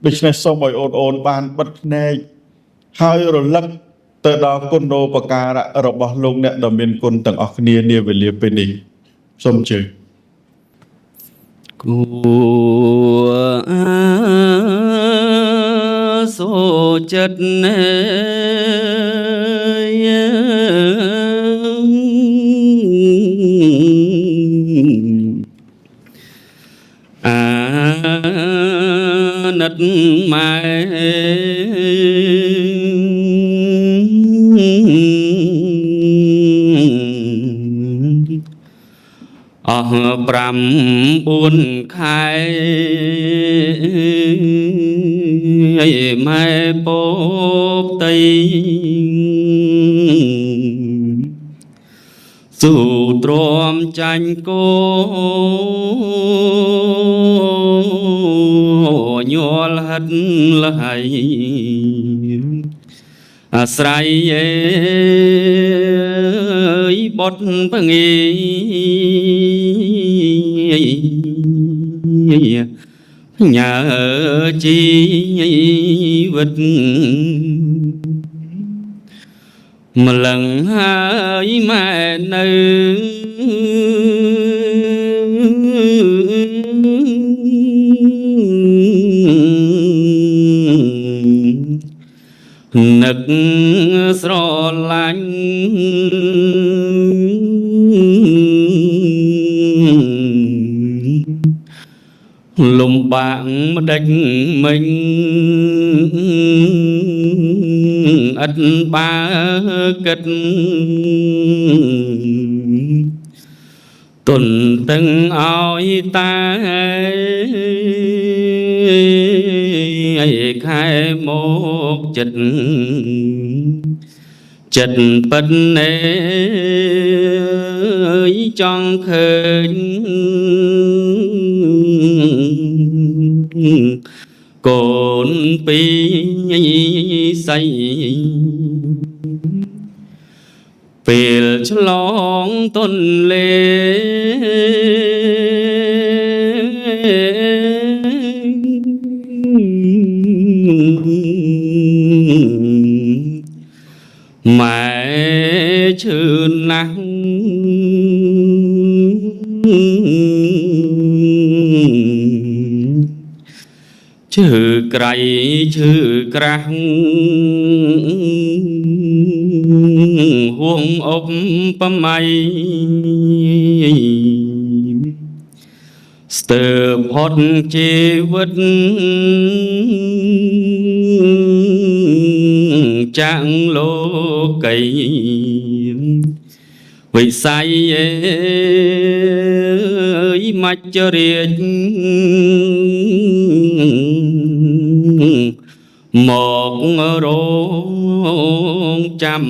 ដូច្នេះសូមឲ្យអូនបានបិទភ្នែកហើយរលឹកទៅដល់គុណូបការៈរបស់លោកអ្នកដ៏មានគុណទាំងអស់គ្នានាវេលាពេលនេះសូមអញ្ជើញ គួសូចិត្តណែអាណិតម៉ែអស់9 ខែម៉ែពោបតីស៊ូទ្រាំចាញ់គោញ័លហិតលហើយអាស្រ័យបុតភងីញើជីវិតម្លឹងហើយម៉ែនៅនឹកស្រឡាញ់លំបាកម្ដេចមិញអត់បើគិតទុនទាំងឲ្យតាខែមកចិត្តពិតណែចង់ឃើញកូនពីស័យពេលឆ្លងទន្លេម៉ែឈឺណាស់ឈឺក្រៃឈឺក្រាស់ហួងអប់ប្រមៃស្ទើរផុតជីវិតចាំងលោកីវិស័យមច្ចរាជមករងចាំ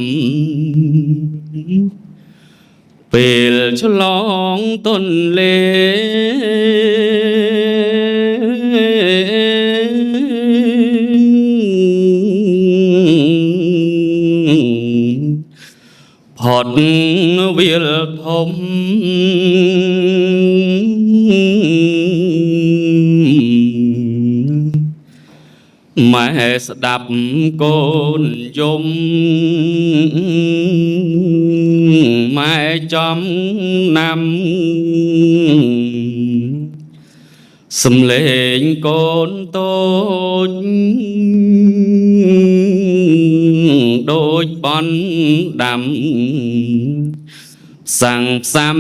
ពេលឆ្លងទន្លេផុតវាលធំម៉ែស្ដាប់កូនយំម៉ែចំណាំសំលេងកូនតូចដូចបន់ដាំសាំងផ្សំ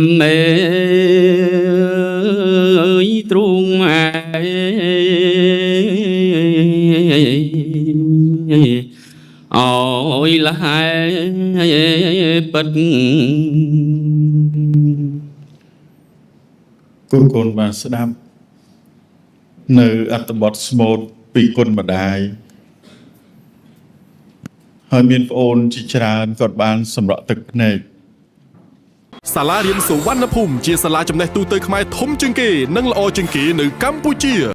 ទ្រូងម៉ែអើយលហើយពិតកូនបានស្ដាប់នៅអត្ថបទស្មូតពីគុណម្ដាយហើយមានប្អូនជាច្រើនគាត់បានសម្រក់ទឹកភ្នែក សាលារៀនសុវណ្ណភូមិជាសាលាចំណេះទូទៅខ្មែរធំជាងគេនិងល្អជាងគេនៅកម្ពុជា